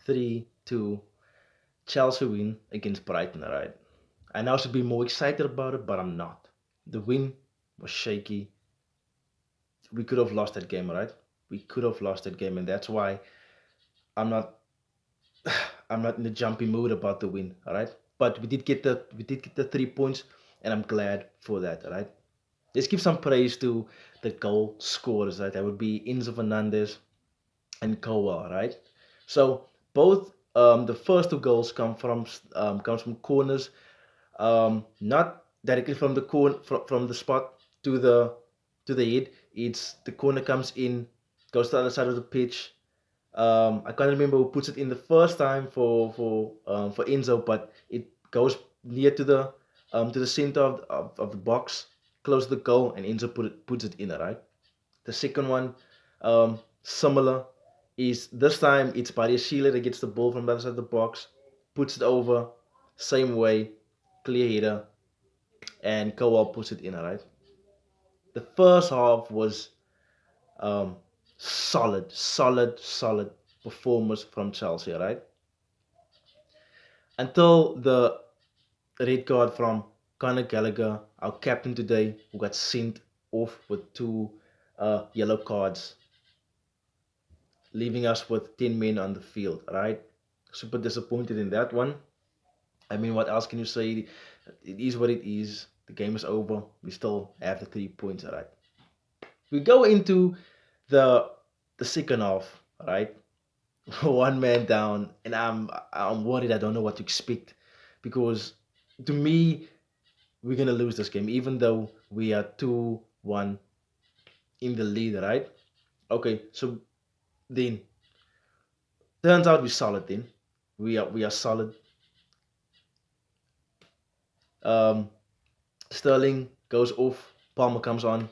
3-2 Chelsea win against Brighton, alright? I now should be more excited about it, but I'm not. The win was shaky. We could have lost that game, alright? We could have lost that game, and that's why I'm not I'm not in the jumpy mood about the win, alright? But we did get the 3 points, and I'm glad for that, alright? Let's give some praise to the goal scorers, right? That would be Enzo Fernandez and Kowal, right? So both the first two goals comes from corners, not directly from the from the spot to the head. It's the corner comes in, goes to the other side of the pitch. I can't remember who puts it in the first time for Enzo, but it goes near to the center of the box, close to the goal, and Enzo puts it in, right? The second one, similar, is this time it's Badia Sheila that gets the ball from the other side of the box, puts it over, same way, clear header, and Kowal puts it in, right? The first half was um, solid performance from Chelsea, right? Until the red card from Conor Gallagher, our captain today, who got sent off with two yellow cards, leaving us with 10 men on the field, right? Super disappointed in that one. I mean, what else can you say? It is what it is. The game is over. We still have the 3 points, right? We go into the the second half, right? One man down, and I'm worried. I don't know what to expect because to me, we're gonna lose this game, even though we are 2-1 in the lead, right? Okay, so then turns out we're solid. Then we are solid. Um, Sterling goes off. Palmer comes on.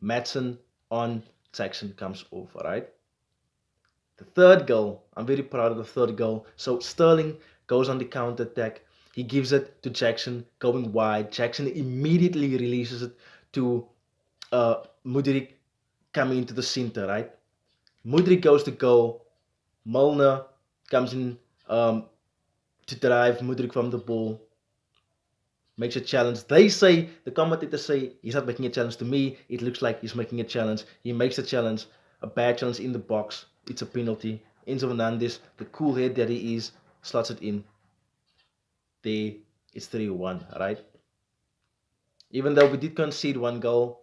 Madsen on. Jackson comes off. All right. The third goal, I'm very proud of the third goal. So Sterling goes on the counter attack. He gives it to Jackson going wide. Jackson immediately releases it to Mudrik coming into the center, right? Mudrik goes to goal. Milner comes in to drive Mudrik from the ball. Makes a challenge. The commentators say he's not making a challenge. To me, it looks like he's making a challenge. He makes a challenge, a bad challenge in the box. It's a penalty. Enzo Fernandez, the cool head that he is, slots it in. There, it's 3-1, right? Even though we did concede one goal,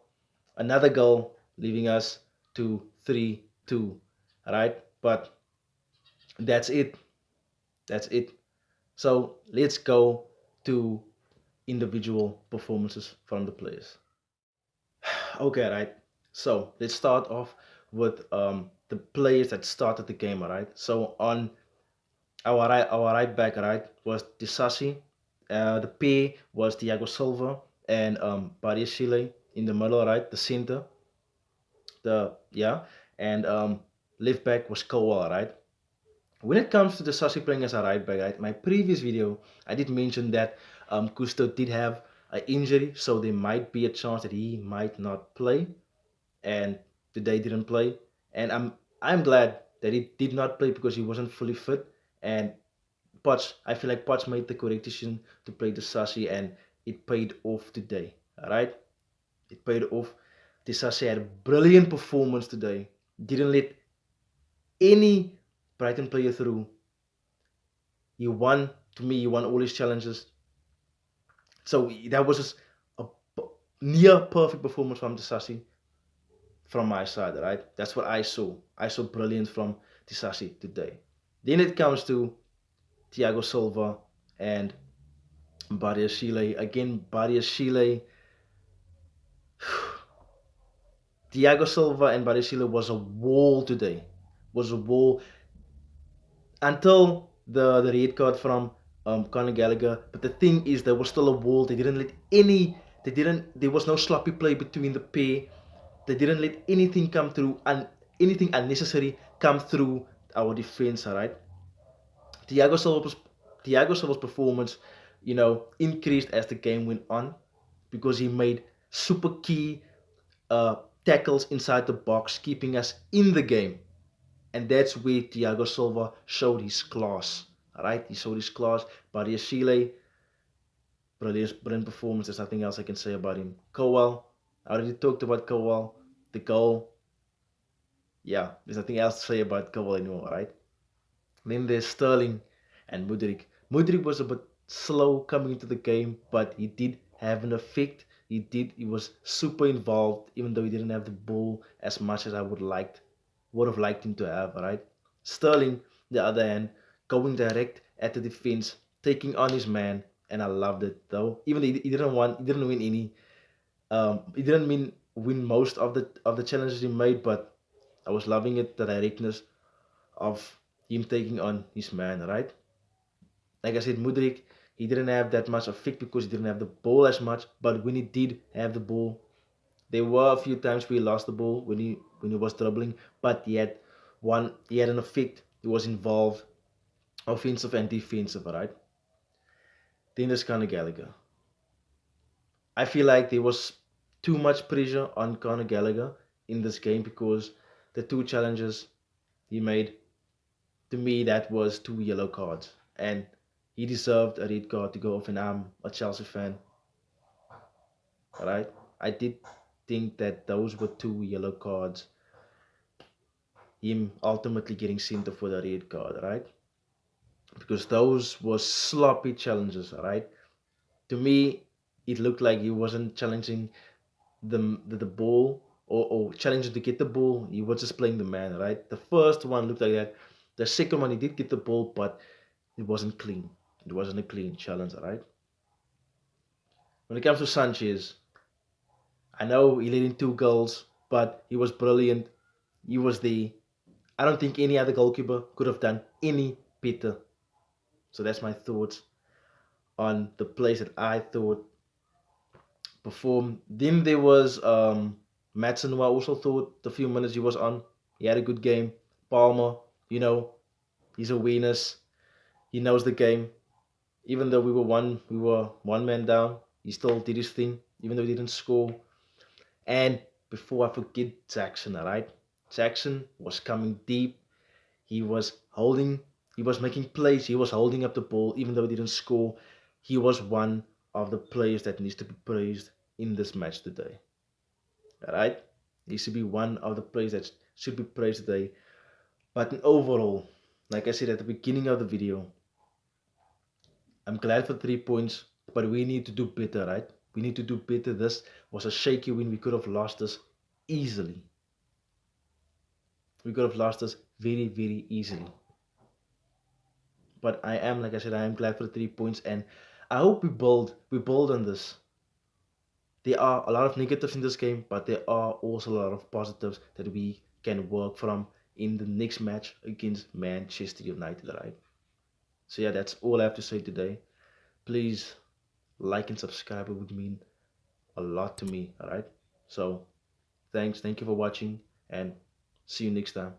another goal, leaving us to 3-2, right? But that's it. That's it. So let's go to individual performances from the players. Okay, right. So let's start off with the players that started the game, right? So on our right back, right, was Disasi. The pair was Thiago Silva and Badia Chile in the middle, right? The center, the yeah, and left back was Kowal, right? When it comes to the Sassi playing as a right back, right, my previous video, I did mention that Cousteau did have an injury, so there might be a chance that he might not play, and today didn't play. And I'm glad that he did not play because he wasn't fully fit. And Potts, I feel like Potts made the correct decision to play the Sassi, and it paid off today. All right, it paid off. The Sassi had a brilliant performance today. Didn't let any Brighton player through. He won, to me, he won all his challenges. So that was just a near perfect performance from Disasi from my side, right? That's what I saw. I saw brilliance from Disasi today. Then it comes to Thiago Silva and Badia Chile. Again, Badia Chile. Thiago Silva and Badia Chile was a wall today. Was a wall until the red card from Conor Gallagher. But the thing is, there was still a wall. They didn't let any. They didn't. There was no sloppy play between the pair. They didn't let anything come through and anything unnecessary come through our defense. All right. Thiago Silva's Thiago Silva's performance, increased as the game went on because he made super key uh, tackles inside the box, keeping us in the game. And that's where Thiago Silva showed his class. Alright, he showed his class. Badiashile, brilliant performance. There's nothing else I can say about him. Kowal, I already talked about Kowal. The goal, yeah, there's nothing else to say about Kowal anymore, right? Then there's Sterling and Mudrik. Mudrik was a bit slow coming into the game, but he did have an effect. He was super involved, even though he didn't have the ball as much as I would have liked him to have, right? Sterling, the other hand, going direct at the defense, taking on his man, and I loved it though. Even though he didn't win any. He didn't win most of the challenges he made, but I was loving it, the directness of him taking on his man, right? Like I said, Mudrik, he didn't have that much effect because he didn't have the ball as much, but when he did have the ball, there were a few times where he lost the ball when he was dribbling, but he had an effect, he was involved, offensive and defensive, right? Then there's Conor Gallagher. I feel like there was too much pressure on Conor Gallagher in this game because the two challenges he made, to me, that was two yellow cards. And he deserved a red card to go off, and I'm a Chelsea fan. Alright? I did think that those were two yellow cards. Him ultimately getting sent off for the red card, right? Because those were sloppy challenges, right? To me, it looked like he wasn't challenging the ball or challenging to get the ball. He was just playing the man, right? The first one looked like that. The second one, he did get the ball, but it wasn't clean. It wasn't a clean challenge, right? When it comes to Sanchez, I know he let in two goals, but he was brilliant. He was the. I don't think any other goalkeeper could have done any better. So that's my thoughts on the plays that I thought performed. Then there was Madsen, who I also thought the few minutes he was on, he had a good game. Palmer, you know, his awareness, he knows the game. Even though we were one man down, he still did his thing, even though he didn't score. And before I forget Jackson, alright? Jackson was coming deep. He was holding, he was making plays, he was holding up the ball, even though he didn't score. He was one of the players that needs to be praised in this match today. Alright? He should be one of the players that should be praised today. But in overall, like I said at the beginning of the video, I'm glad for 3 points, but we need to do better, right? We need to do better. This was a shaky win. We could have lost this easily. We could have lost this very, very easily. But like I said, I am glad for the 3 points, and I hope we build on this. There are a lot of negatives in this game, but there are also a lot of positives that we can work from in the next match against Manchester United, right? So yeah, that's all I have to say today. Please like and subscribe. It would mean a lot to me. All right. So thank you for watching, and see you next time.